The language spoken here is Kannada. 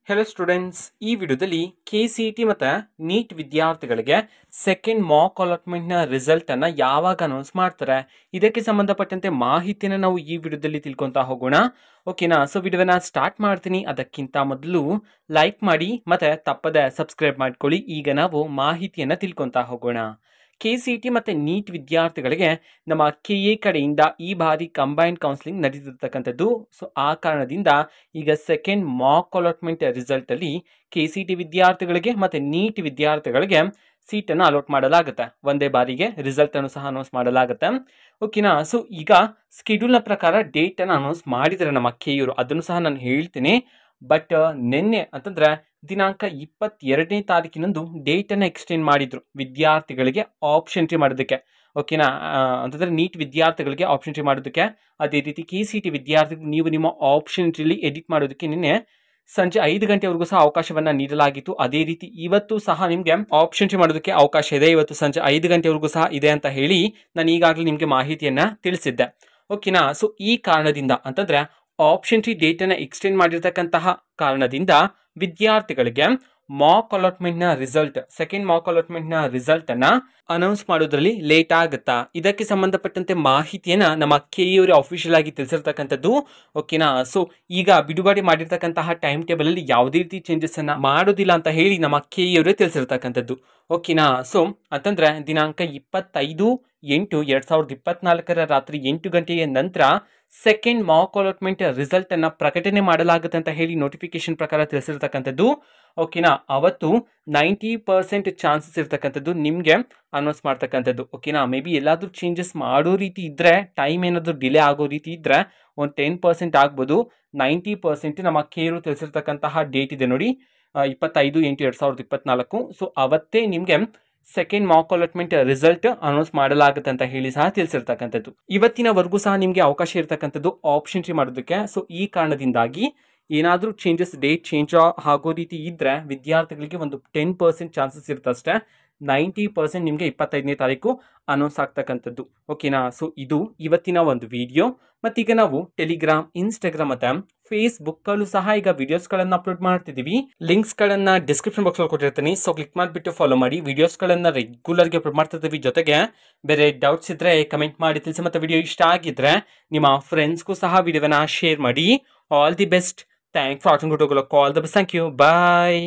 ಹೆಲೋ ಸ್ಟೂಡೆಂಟ್ಸ್, ಈ ವಿಡಿಯೋದಲ್ಲಿ KCET ಮತ್ತು ನೀಟ್ ವಿದ್ಯಾರ್ಥಿಗಳಿಗೆ ಸೆಕೆಂಡ್ ಮಾಕ್ ಅಲಾಟ್ಮೆಂಟ್ನ ರಿಸಲ್ಟನ್ನು ಯಾವಾಗ ಅನೌನ್ಸ್ ಮಾಡ್ತಾರೆ, ಇದಕ್ಕೆ ಸಂಬಂಧಪಟ್ಟಂತೆ ಮಾಹಿತಿಯನ್ನು ನಾವು ಈ ವಿಡಿಯೋದಲ್ಲಿ ತಿಳ್ಕೊತಾ ಹೋಗೋಣ. ಓಕೆನಾ? ಸೊ ವಿಡಿಯೋನ ಸ್ಟಾರ್ಟ್ ಮಾಡ್ತೀನಿ. ಅದಕ್ಕಿಂತ ಮೊದಲು ಲೈಕ್ ಮಾಡಿ ಮತ್ತು ತಪ್ಪದೆ ಸಬ್ಸ್ಕ್ರೈಬ್ ಮಾಡ್ಕೊಳ್ಳಿ. ಈಗ ನಾವು ಮಾಹಿತಿಯನ್ನು ತಿಳ್ಕೊತಾ ಹೋಗೋಣ. KCET ಮತ್ತು ನೀಟ್ ವಿದ್ಯಾರ್ಥಿಗಳಿಗೆ ನಮ್ಮ KA ಕಡೆಯಿಂದ ಈ ಬಾರಿ ಕಂಬೈನ್ಡ್ ಕೌನ್ಸಿಲಿಂಗ್ ನಡೀತಿರ್ತಕ್ಕಂಥದ್ದು. ಸೊ ಆ ಕಾರಣದಿಂದ ಈಗ ಸೆಕೆಂಡ್ ಮಾಕ್ ಅಲಾಟ್ಮೆಂಟ್ ರಿಸಲ್ಟಲ್ಲಿ KCET ವಿದ್ಯಾರ್ಥಿಗಳಿಗೆ ಮತ್ತು ನೀಟ್ ವಿದ್ಯಾರ್ಥಿಗಳಿಗೆ ಸೀಟನ್ನು ಅಲಾಟ್ ಮಾಡಲಾಗುತ್ತೆ. ಒಂದೇ ಬಾರಿಗೆ ರಿಸಲ್ಟನ್ನು ಸಹ ಅನೌನ್ಸ್ ಮಾಡಲಾಗುತ್ತೆ. ಓಕೆನಾ? ಸೊ ಈಗ ಸ್ಕೆಡ್ಯೂಲ್ನ ಪ್ರಕಾರ ಡೇಟನ್ನು ಅನೌನ್ಸ್ ಮಾಡಿದರೆ ನಮ್ಮ KU ಅದನ್ನು ಸಹ ನಾನು ಹೇಳ್ತೀನಿ. ಬಟ್ ನಿನ್ನೆ ಅಂತಂದರೆ ದಿನಾಂಕ 22ನೇ ತಾರೀಕಿನಂದು ಡೇಟನ್ನು ಎಕ್ಸ್ಟೆಂಡ್ ಮಾಡಿದ್ರು ವಿದ್ಯಾರ್ಥಿಗಳಿಗೆ ಆಪ್ಷನ್ ಎಂಟ್ರಿ ಮಾಡೋದಕ್ಕೆ. ಓಕೆನಾ? ಅಂತಂದರೆ ನೀಟ್ ವಿದ್ಯಾರ್ಥಿಗಳಿಗೆ ಆಪ್ಷನ್ ಎಂಟ್ರಿ ಮಾಡೋದಕ್ಕೆ. ಅದೇ ರೀತಿ KCET ವಿದ್ಯಾರ್ಥಿಗಳು ನೀವು ನಿಮ್ಮ ಆಪ್ಷನ್ ಎಂಟ್ರಿಲಿ ಎಡಿಟ್ ಮಾಡೋದಕ್ಕೆ ನಿನ್ನೆ ಸಂಜೆ 5 ಗಂಟೆವರೆಗೂ ಸಹ ಅವಕಾಶವನ್ನು ನೀಡಲಾಗಿತ್ತು. ಅದೇ ರೀತಿ ಇವತ್ತು ಸಹ ನಿಮಗೆ ಆಪ್ಷನ್ ಎಂಟ್ರಿ ಮಾಡೋದಕ್ಕೆ ಅವಕಾಶ ಇದೆ. ಇವತ್ತು ಸಂಜೆ 5 ಗಂಟೆವರೆಗೂ ಸಹ ಇದೆ ಅಂತ ಹೇಳಿ ನಾನು ಈಗಾಗಲೇ ನಿಮಗೆ ಮಾಹಿತಿಯನ್ನು ತಿಳಿಸಿದ್ದೆ. ಓಕೆನಾ? ಸೊ ಈ ಕಾರಣದಿಂದ ಅಂತಂದರೆ ಆಪ್ಷನ್ ಎಂಟ್ರಿ ಡೇಟನ್ನು ಎಕ್ಸ್ಟೆಂಡ್ ಮಾಡಿರ್ತಕ್ಕಂತಹ ಕಾರಣದಿಂದ ವಿದ್ಯಾರ್ಥಿಗಳಿಗೆ ಮಾಕ್ ಅಲಾಟ್ಮೆಂಟ್ನ ರಿಸಲ್ಟ್, ಸೆಕೆಂಡ್ ಮಾಕ್ ಅಲಾಟ್ಮೆಂಟ್ನ ರಿಸಲ್ಟನ್ನು ಅನೌನ್ಸ್ ಮಾಡೋದ್ರಲ್ಲಿ ಲೇಟ್ ಆಗುತ್ತಾ, ಇದಕ್ಕೆ ಸಂಬಂಧಪಟ್ಟಂತೆ ಮಾಹಿತಿಯನ್ನು ನಮ್ಮ KU ಅಫಿಷಿಯಲ್ ಆಗಿ ತಿಳಿಸಿರ್ತಕ್ಕಂಥದ್ದು. ಓಕೆನಾ? ಸೊ ಈಗ ಬಿಡುಗಡೆ ಮಾಡಿರ್ತಕ್ಕಂತಹ ಟೈಮ್ ಟೇಬಲಲ್ಲಿ ಯಾವುದೇ ರೀತಿ ಚೇಂಜಸ್ಸನ್ನು ಮಾಡೋದಿಲ್ಲ ಅಂತ ಹೇಳಿ ನಮ್ಮ KU ತಿಳಿಸಿರ್ತಕ್ಕಂಥದ್ದು. ಓಕೆನಾ? ಸೊ ಅಂತಂದರೆ ದಿನಾಂಕ 25/8/2024 ರಾತ್ರಿ 8 ಗಂಟೆಯ ನಂತರ ಸೆಕೆಂಡ್ ಮಾಕ್ ಅಲಾಟ್ಮೆಂಟ್ ರಿಸಲ್ಟನ್ನು ಪ್ರಕಟಣೆ ಮಾಡಲಾಗುತ್ತೆ ಅಂತ ಹೇಳಿ ನೋಟಿಫಿಕೇಶನ್ ಪ್ರಕಾರ ತಿಳಿಸಿರ್ತಕ್ಕಂಥದ್ದು. ಓಕೆನಾ? ಅವತ್ತು 90% ಚಾನ್ಸಸ್ ಇರ್ತಕ್ಕಂಥದ್ದು ನಿಮಗೆ ಅನೌನ್ಸ್ ಮಾಡ್ತಕ್ಕಂಥದ್ದು. ಓಕೆನಾ? ಮೇ ಬಿ ಎಲ್ಲಾದರೂ ಚೇಂಜಸ್ ಮಾಡೋ ರೀತಿ ಇದ್ದರೆ, ಟೈಮ್ ಏನಾದರೂ ಡಿಲೇ ಆಗೋ ರೀತಿ ಇದ್ದರೆ ಒಂದು 10% ಆಗ್ಬೋದು. 90% ನಮ್ಮ KU ತಿಳಿಸಿರ್ತಕ್ಕಂತಹ ಡೇಟ್ ಇದೆ ನೋಡಿ, 25/8/2024. ಸೊ ಅವತ್ತೇ ನಿಮಗೆ second Mach allotment result announce ಮಾಡಲಾಗುತ್ತೆ ಅಂತ ಹೇಳಿ ಸಹ ತಿಳಿಸಿರ್ತಕ್ಕಂಥದ್ದು. ಇವತ್ತಿನವರೆಗೂ ಸಹ ನಿಮಗೆ ಅವಕಾಶ ಇರತಕ್ಕಂಥದ್ದು ಆಪ್ಷನ್ ಎಂಟ್ರಿ ಮಾಡೋದಕ್ಕೆ. ಸೊ ಈ ಕಾರಣದಿಂದಾಗಿ ಏನಾದರೂ ಚೇಂಜಸ್, ಡೇಟ್ ಚೇಂಜ್ ಆಗೋ ರೀತಿ ಇದ್ದರೆ ವಿದ್ಯಾರ್ಥಿಗಳಿಗೆ ಒಂದು 10% ಚಾನ್ಸಸ್ ಇರುತ್ತಷ್ಟೇ. 90% ನಿಮಗೆ 25ನೇ ತಾರೀಕು ಅನೌನ್ಸ್ ಆಗ್ತಕ್ಕಂಥದ್ದು. ಓಕೆನಾ? ಸೊ ಇದು ಇವತ್ತಿನ ಒಂದು ವಿಡಿಯೋ. ಮತ್ತೀಗ ನಾವು ಟೆಲಿಗ್ರಾಮ್, ಇನ್ಸ್ಟಾಗ್ರಾಮ್ ಮತ್ತು ಫೇಸ್ಬುಕ್ಕಲ್ಲೂ ಸಹ ಈಗ ವಿಡಿಯೋಸ್ಗಳನ್ನು ಅಪ್ಲೋಡ್ ಮಾಡ್ತಿದ್ದೀವಿ. ಲಿಂಕ್ಸ್ಗಳನ್ನು ಡಿಸ್ಕ್ರಿಪ್ಷನ್ ಬಾಕ್ಸಲ್ಲಿ ಕೊಟ್ಟಿರ್ತೀನಿ. ಸೊ ಕ್ಲಿಕ್ ಮಾಡಿಬಿಟ್ಟು ಫಾಲೋ ಮಾಡಿ. ವಿಡಿಯೋಸ್ಗಳನ್ನು ರೆಗ್ಯುಲರ್ಗೆ ಅಪ್ಲೋಡ್ ಮಾಡ್ತಿದ್ದೀವಿ. ಜೊತೆಗೆ ಬೇರೆ ಡೌಟ್ಸ್ ಇದ್ದರೆ ಕಮೆಂಟ್ ಮಾಡಿ ತಿಳಿಸಿ. ಮತ್ತು ವಿಡಿಯೋ ಇಷ್ಟ ಆಗಿದ್ದರೆ ನಿಮ್ಮ ಫ್ರೆಂಡ್ಸ್ಗೂ ಸಹ ವಿಡಿಯೋನ ಶೇರ್ ಮಾಡಿ. All the best. Thanks for watching. All the best. Thank you. Bye.